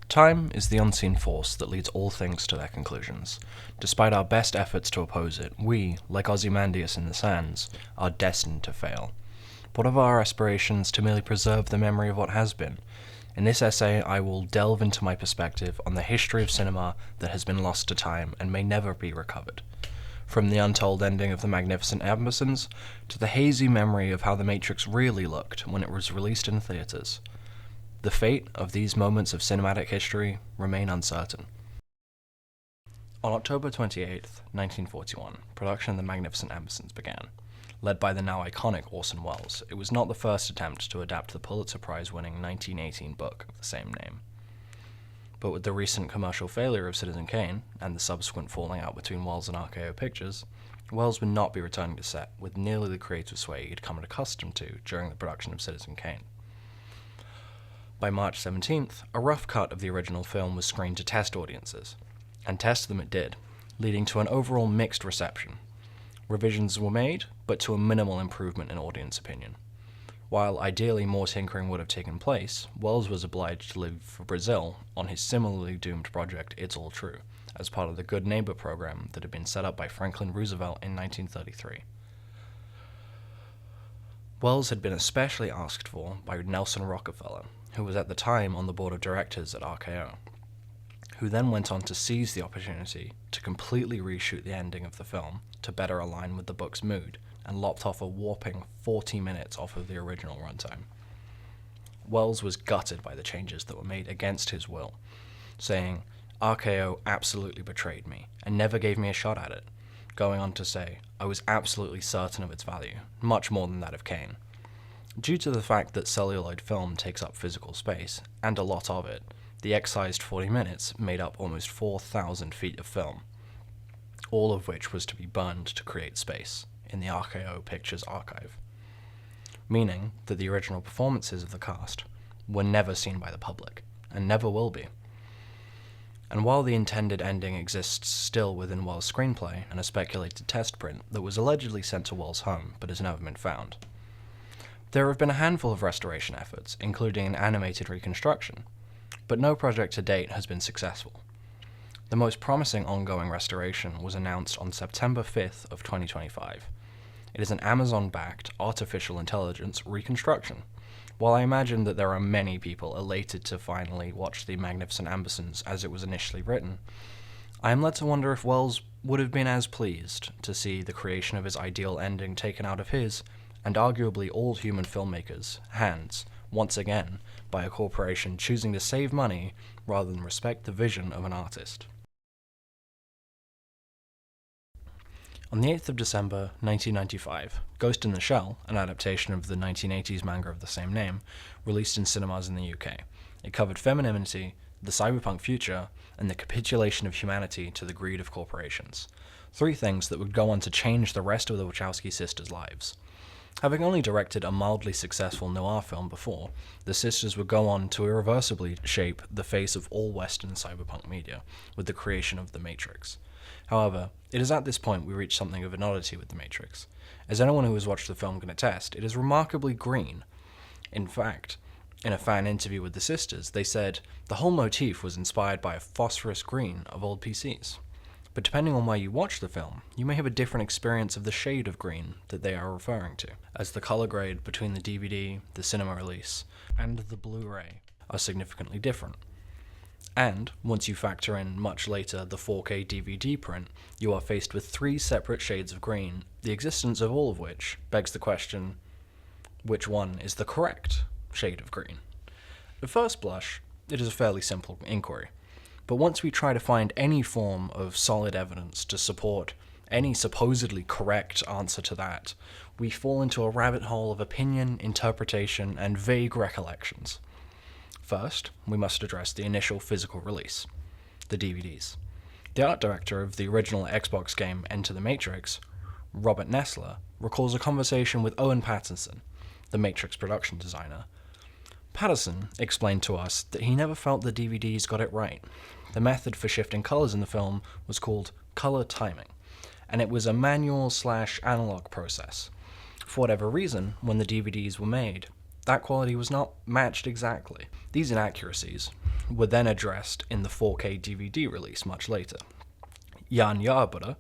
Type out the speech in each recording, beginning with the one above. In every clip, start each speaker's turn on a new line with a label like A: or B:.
A: Time is the unseen force that leads all things to their conclusions. Despite our best efforts to oppose it, we, like Ozymandias in the sands, are destined to fail. What of our aspirations to merely preserve the memory of what has been? In this essay, I will delve into my perspective on the history of cinema that has been lost to time and may never be recovered. From the untold ending of The Magnificent Ambersons to the hazy memory of how The Matrix really looked when it was released in theaters. The fate of these moments of cinematic history remain uncertain. On October 28, 1941, production of The Magnificent Ambersons began. Led by the now iconic Orson Welles, it was not the first attempt to adapt the Pulitzer Prize-winning 1918 book of the same name. But with the recent commercial failure of Citizen Kane, and the subsequent falling out between Welles and RKO Pictures, Welles would not be returning to set with nearly the creative sway he'd come accustomed to during the production of Citizen Kane. By March 17th, a rough cut of the original film was screened to test audiences, and test them it did, leading to an overall mixed reception. Revisions were made, but to a minimal improvement in audience opinion. While ideally more tinkering would have taken place, Welles was obliged to leave for Brazil on his similarly doomed project It's All True, as part of the Good Neighbor program that had been set up by Franklin Roosevelt in 1933. Welles had been especially asked for by Nelson Rockefeller, who was at the time on the board of directors at RKO, who then went on to seize the opportunity to completely reshoot the ending of the film to better align with the book's mood, and lopped off a whopping 40 minutes off of the original runtime. Welles was gutted by the changes that were made against his will, saying, "RKO absolutely betrayed me, and never gave me a shot at it," going on to say, "I was absolutely certain of its value, much more than that of Kane." Due to the fact that celluloid film takes up physical space, and a lot of it, the excised 40 minutes made up almost 4,000 feet of film, all of which was to be burned to create space in the RKO Pictures archive, meaning that the original performances of the cast were never seen by the public, and never will be. And while the intended ending exists still within Welles' screenplay and a speculated test print that was allegedly sent to Welles' home but has never been found, there have been a handful of restoration efforts, including an animated reconstruction, but no project to date has been successful. The most promising ongoing restoration was announced on September 5th of 2025. It is an Amazon-backed artificial intelligence reconstruction. While I imagine that there are many people elated to finally watch The Magnificent Ambersons as it was initially written, I am led to wonder if Welles would have been as pleased to see the creation of his ideal ending taken out of his, and arguably all human filmmakers, hands, once again, by a corporation choosing to save money rather than respect the vision of an artist. On the 8th of December, 1995, Ghost in the Shell, an adaptation of the 1980s manga of the same name, released in cinemas in the UK. It covered femininity, the cyberpunk future, and the capitulation of humanity to the greed of corporations. Three things that would go on to change the rest of the Wachowski sisters' lives. Having only directed a mildly successful noir film before, the sisters would go on to irreversibly shape the face of all Western cyberpunk media, with the creation of The Matrix. However, it is at this point we reach something of an oddity with The Matrix. As anyone who has watched the film can attest, it is remarkably green. In fact, in a fan interview with the sisters, they said the whole motif was inspired by a phosphorus green of old PCs. But depending on where you watch the film, you may have a different experience of the shade of green that they are referring to, as the color grade between the DVD, the cinema release, and the Blu-ray are significantly different. And, once you factor in much later the 4K DVD print, you are faced with three separate shades of green, the existence of all of which begs the question, which one is the correct shade of green? At first blush, it is a fairly simple inquiry. But once we try to find any form of solid evidence to support any supposedly correct answer to that, we fall into a rabbit hole of opinion, interpretation, and vague recollections. First, we must address the initial physical release, the DVDs. The art director of the original Xbox game Enter the Matrix, Robert Nessler, recalls a conversation with Owen Patterson, the Matrix production designer. Patterson explained to us that he never felt the DVDs got it right. The method for shifting colors in the film was called color timing, and it was a manual/analog process. For whatever reason, when the DVDs were made, that quality was not matched exactly. These inaccuracies, were then addressed in the 4K DVD release much later. Jan Yarborough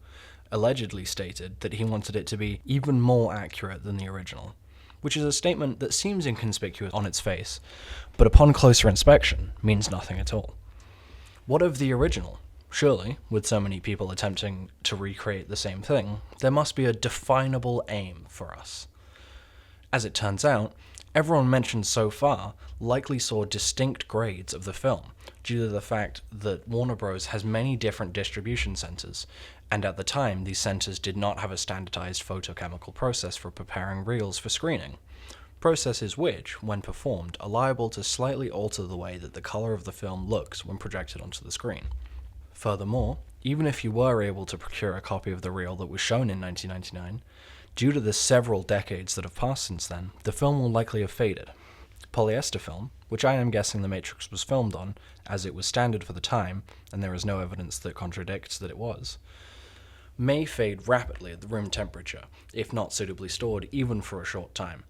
A: allegedly stated that he wanted it to be even more accurate than the original, which is a statement that seems inconspicuous on its face, but upon closer inspection means nothing at all. What of the original? Surely, with so many people attempting to recreate the same thing, there must be a definable aim for us. As it turns out, everyone mentioned so far likely saw distinct grades of the film, due to the fact that Warner Bros. Has many different distribution centers, and at the time these centers did not have a standardized photochemical process for preparing reels for screening. Processes which, when performed, are liable to slightly alter the way that the color of the film looks when projected onto the screen. Furthermore, even if you were able to procure a copy of the reel that was shown in 1999, due to the several decades that have passed since then, the film will likely have faded. Polyester film, which I am guessing The Matrix was filmed on, as it was standard for the time, and there is no evidence that contradicts that it was, may fade rapidly at the room temperature, if not suitably stored even for a short time.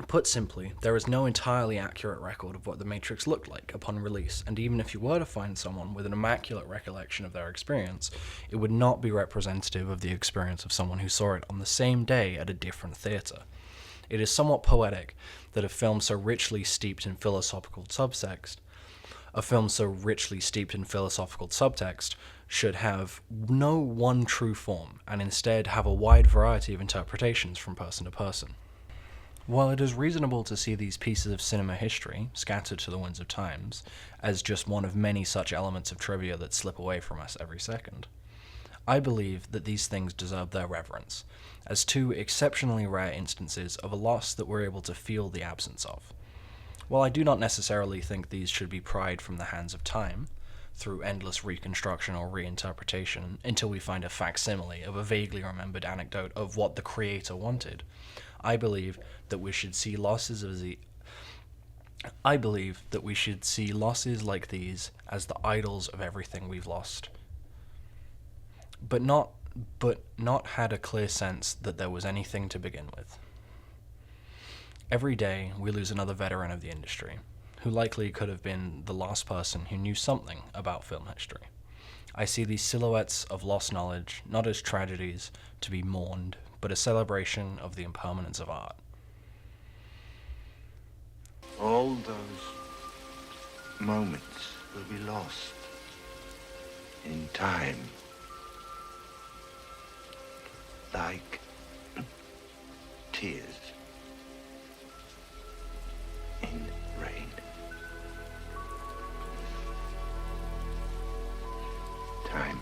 A: Put simply, there is no entirely accurate record of what The Matrix looked like upon release, and even if you were to find someone with an immaculate recollection of their experience, it would not be representative of the experience of someone who saw it on the same day at a different theatre. It is somewhat poetic that a film so richly steeped in philosophical subtext should have no one true form, and instead have a wide variety of interpretations from person to person. While it is reasonable to see these pieces of cinema history, scattered to the winds of times, as just one of many such elements of trivia that slip away from us every second, I believe that these things deserve their reverence, as two exceptionally rare instances of a loss that we're able to feel the absence of. While I do not necessarily think these should be pried from the hands of time, through endless reconstruction or reinterpretation, until we find a facsimile of a vaguely remembered anecdote of what the creator wanted, I believe that we should see losses like these as the idols of everything we've lost, but not had a clear sense that there was anything to begin with. Every day we lose another veteran of the industry, who likely could have been the last person who knew something about film history. I see these silhouettes of lost knowledge not as tragedies to be mourned, but a celebration of the impermanence of art.
B: All those moments will be lost in time, like tears in rain. Time